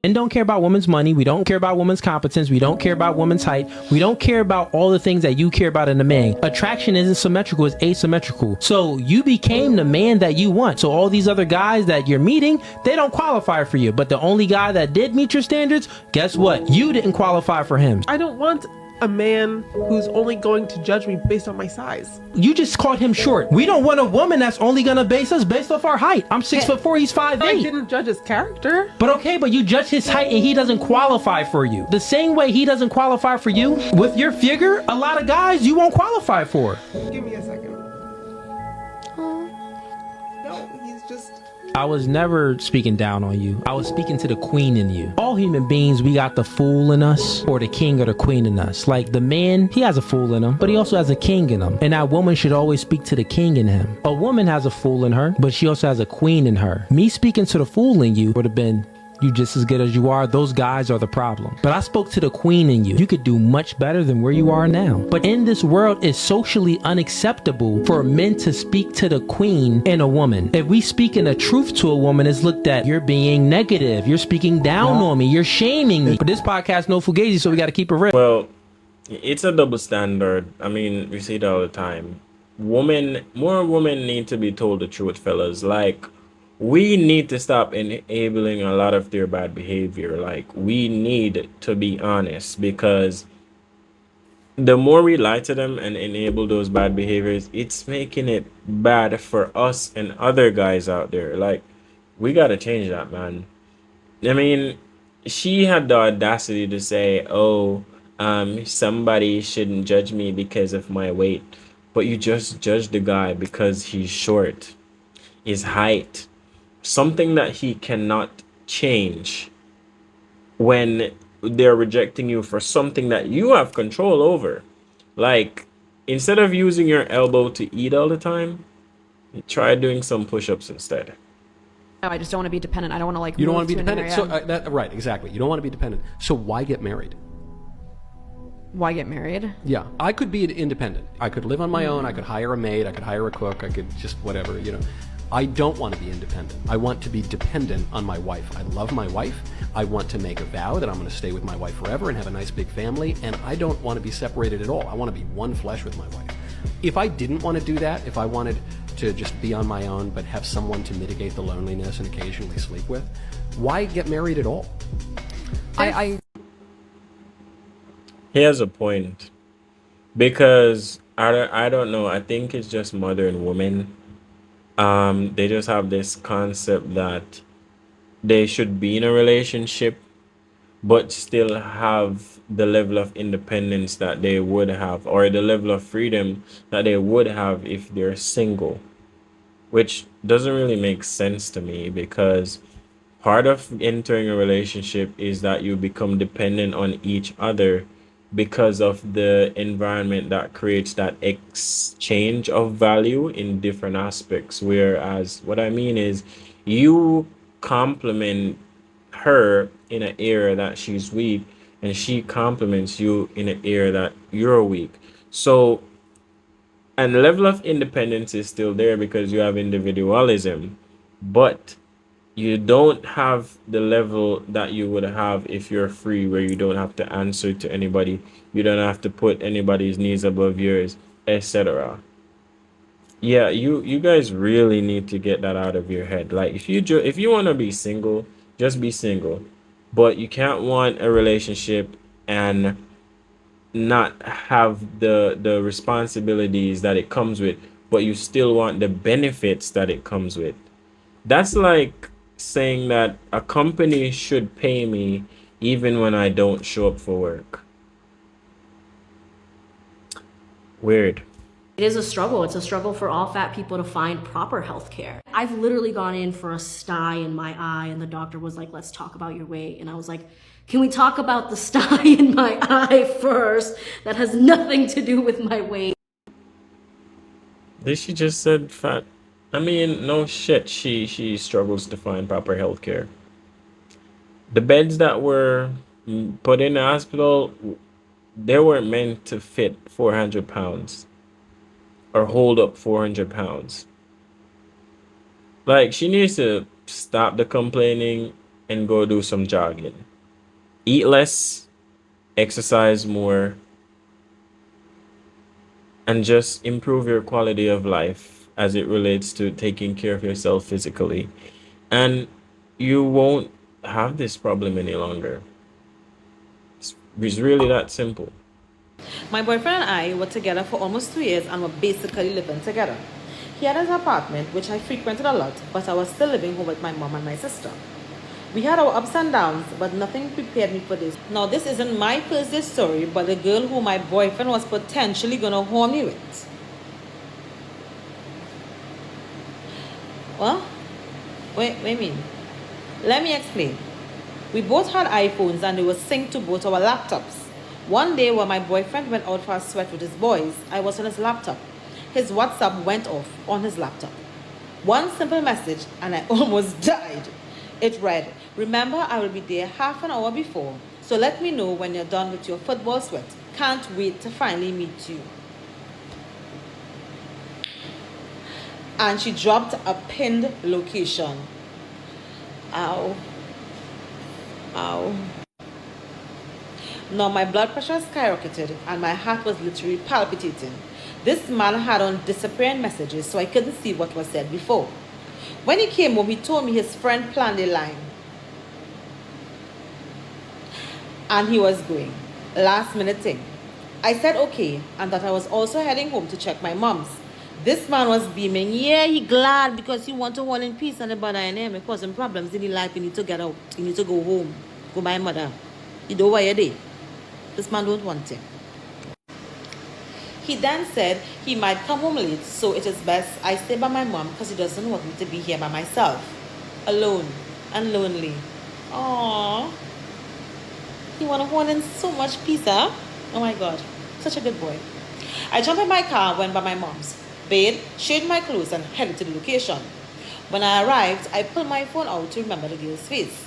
and don't care about women's money. We don't care about women's competence. We don't care about women's height. We don't care about all the things that you care about in a man. Attraction isn't symmetrical, it's asymmetrical. So you became the man that you want. So all these other guys that you're meeting, they don't qualify for you. But the only guy that did meet your standards, guess what? You didn't qualify for him. I don't want a man who's only going to judge me based on my size. You just called him short. We don't want a woman that's only gonna base us based off our height. I'm 6'4", he's 5'8". I didn't judge his character. But okay, but you judge his height and he doesn't qualify for you. The same way he doesn't qualify for you, with your figure, a lot of guys you won't qualify for. Give me a second. No, he's just... I was never speaking down on you. I was speaking to the queen in you. All human beings, we got the fool in us or the king or the queen in us. Like the man, he has a fool in him, but he also has a king in him. And that woman should always speak to the king in him. A woman has a fool in her, but she also has a queen in her. Me speaking to the fool in you would have been, you just as good as you are. Those guys are the problem. But I spoke to the queen in you. You could do much better than where you are now. But in this world, it's socially unacceptable for men to speak to the queen in a woman. If we speak in the truth to a woman, it's looked at, you're being negative. You're speaking down on me. You're shaming me. But this podcast, no fugazi, so we got to keep it real. Well, it's a double standard. I mean, we see it all the time. More women need to be told the truth, fellas. Like, we need to stop enabling a lot of their bad behavior. Like, we need to be honest, because the more we lie to them and enable those bad behaviors, it's making it bad for us and other guys out there. Like, we got to change that, man. I mean, she had the audacity to say, oh, somebody shouldn't judge me because of my weight. But you just judge the guy because he's short, his height, something that he cannot change, when they're rejecting you for something that you have control over. Like, instead of using your elbow to eat all the time, try doing some push-ups instead. No, I just don't want to be dependent. I don't want to like. You don't want to be dependent. So right, exactly. You don't want to be dependent. So why get married? Why get married? Yeah, I could be independent. I could live on my own. I could hire a maid. I could hire a cook. I could just whatever, you know. I don't want to be independent. I want to be dependent on my wife. I love my wife. I want to make a vow that I'm going to stay with my wife forever and have a nice big family. And I don't want to be separated at all. I want to be one flesh with my wife. If I didn't want to do that, if I wanted to just be on my own but have someone to mitigate the loneliness and occasionally sleep with, why get married at all? He has a point, because I don't know. I think it's just modern women. They just have this concept that they should be in a relationship but still have the level of independence that they would have, or the level of freedom that they would have if they're single, which doesn't really make sense to me, because part of entering a relationship is that you become dependent on each other because of the environment that creates that exchange of value in different aspects. Whereas what I mean is, you complement her in an area that she's weak, and she compliments you in an area that you're weak. So, and the level of independence is still there because you have individualism, but you don't have the level that you would have if you're free, where you don't have to answer to anybody, you don't have to put anybody's needs above yours, etc. Yeah, you guys really need to get that out of your head. Like, if you want to be single, just be single, but you can't want a relationship and not have the responsibilities that it comes with, but you still want the benefits that it comes with. That's like saying that a company should pay me even when I don't show up for work. Weird. It is a struggle. It's a struggle for all fat people to find proper health care. I've literally gone in for a sty in my eye, and the doctor was like, let's talk about your weight. And I was like, can we talk about the sty in my eye first? That has nothing to do with my weight. She just said fat. I mean, no shit, she struggles to find proper health care. The beds that were put in the hospital, they weren't meant to fit 400 pounds or hold up 400 pounds. Like, she needs to stop the complaining and go do some jogging. Eat less, exercise more, and just improve your quality of life as it relates to taking care of yourself physically. And you won't have this problem any longer. It's really that simple. My boyfriend and I were together for almost 2 years and were basically living together. He had his apartment, which I frequented a lot, but I was still living home with my mom and my sister. We had our ups and downs, but nothing prepared me for this. Now, this isn't my first day story, but the girl who my boyfriend was potentially gonna harm me with. What? Wait a minute. Let me explain. We both had iPhones and they were synced to both our laptops. One day when my boyfriend went out for a sweat with his boys, I was on his laptop. His WhatsApp went off on his laptop. One simple message and I almost died. It read, "Remember, I will be there half an hour before, so let me know when you're done with your football sweat. Can't wait to finally meet you." And she dropped a pinned location. Ow. Ow. Now my blood pressure skyrocketed and my heart was literally palpitating. This man had on disappearing messages, so I couldn't see what was said before. When he came home, he told me his friend planned a line. And he was going. Last minute thing. I said okay, and that I was also heading home to check my mom's. This man was beaming. Yeah, he glad because he want to hold in peace and the brother and him. It causing problems in his life. He need to get out. He need to go home. Go by mother. You know why you're there. This man don't want him. He then said he might come home late, so it is best I stay by my mom because he doesn't want me to be here by myself. Alone and lonely. Aww. He want to hold in so much peace, huh? Oh my God. Such a good boy. I jumped in my car, went by my mom's. Bathed, changed my clothes and headed to the location. When I arrived, I pulled my phone out to remember the girl's face.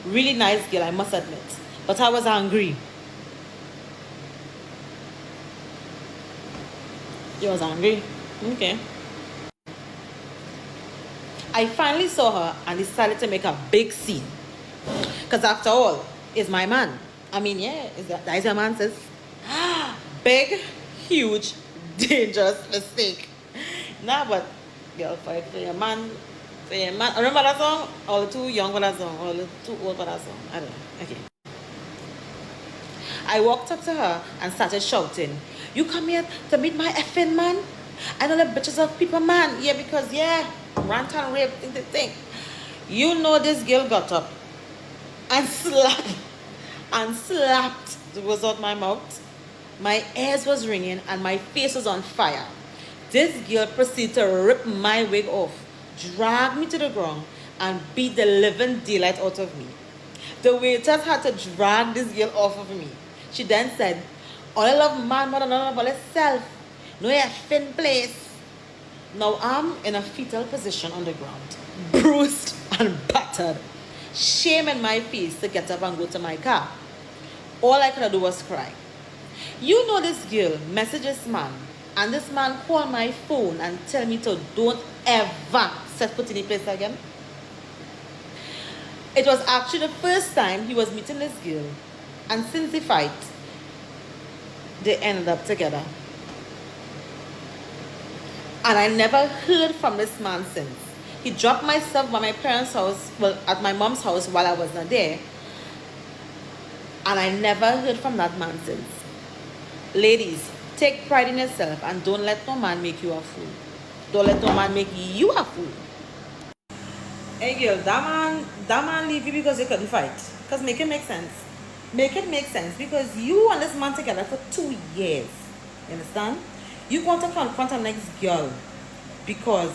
Really nice girl, I must admit. But I was angry. You was angry? Okay. I finally saw her and decided to make a big scene. Because after all, it's my man. I mean, yeah, that is your man, sis. Big, huge, dangerous mistake. Nah, but girl, fight for your man. For your man. Remember that song? All too young for that song. All too old for that song. I don't know. Okay. I walked up to her and started shouting, "You come here to meet my effing man? I know the bitches of people, man." Yeah, because, yeah, rant and rape, thing. You know this girl got up and slapped the words out my mouth. My ears was ringing and my face was on fire. This girl proceeded to rip my wig off, drag me to the ground, and beat the living daylight out of me. The waiters had to drag this girl off of me. She then said, "All I love man more than all about itself. No, you thin place." Now I'm in a fetal position on the ground, bruised and battered. Shame in my face to get up and go to my car. All I could do was cry. You know this girl messaged this man, and this man called my phone and tell me to don't ever set foot in the place again. It was actually the first time he was meeting this girl, and since the fight, they ended up together. And I never heard from this man since. He dropped my stuff by my parents' house, well, at my mom's house while I was not there. And I never heard from that man since. Ladies, take pride in yourself and don't let no man make you a fool. Don't let no man make you a fool. Hey girl, that man leave you because you couldn't fight. Because make it make sense. Make it make sense because you and this man together for 2 years. You understand? You want to confront a next girl because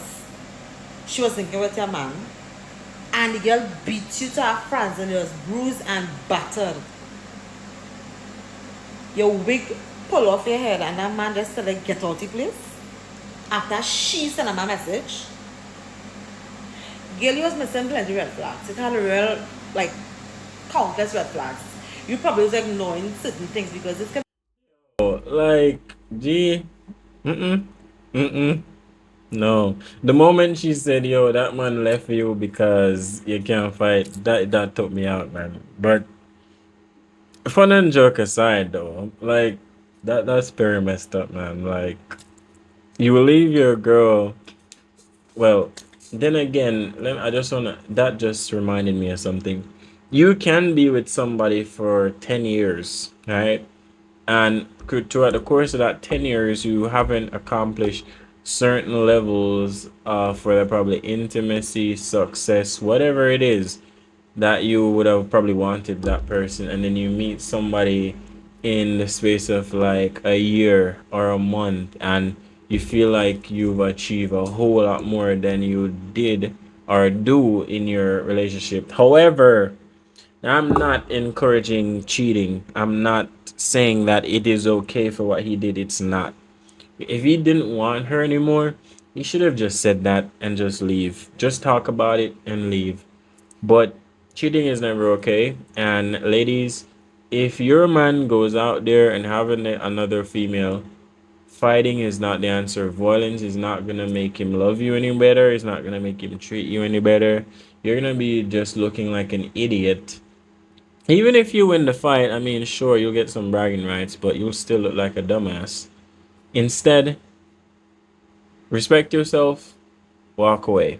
she was thinking with your man, and the girl beat you to her friends and it was bruised and battered. Your wig pull off your head and that man just said like, "Get out of the place." After she sent him a message. Girl, you was missing plenty red flags. It had a real, like, countless red flags. You probably was ignoring certain things because this can Like, gee, No. The moment she said, "Yo, that man left you because you can't fight," that took me out, man. But fun and joke aside, though, like that's very messed up, man. Like you will leave your girl. Well, then again, I just wanna. That just reminded me of something. You can be with somebody for 10 years, right? And throughout the course of that 10 years, you haven't accomplished certain levels for the probably intimacy, success, whatever it is that you would have probably wanted that person, and then you meet somebody in the space of like a year or a month, and you feel like you've achieved a whole lot more than you did or do in your relationship. However, I'm not encouraging cheating. I'm not saying that it is okay for what he did. It's not. If he didn't want her anymore, he should have just said that and just leave. Just talk about it and leave. But cheating is never okay. And ladies, if your man goes out there and having another female, fighting is not the answer. Violence is not gonna make him love you any better. It's not gonna make him treat you any better. You're gonna be just looking like an idiot. Even if you win the fight, I mean, sure, you'll get some bragging rights, but you'll still look like a dumbass. Instead, respect yourself, walk away.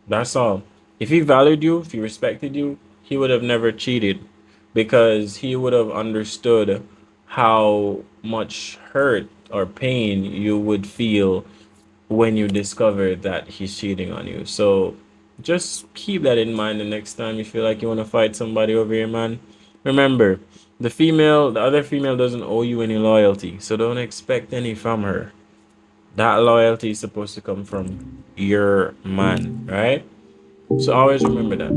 That's all. If he valued you, if he respected you, he would have never cheated because he would have understood how much hurt or pain you would feel when you discover that he's cheating on you. So just keep that in mind the next time you feel like you want to fight somebody over your man. Remember, the other female doesn't owe you any loyalty, so don't expect any from her. That loyalty is supposed to come from your man, right? So always remember that.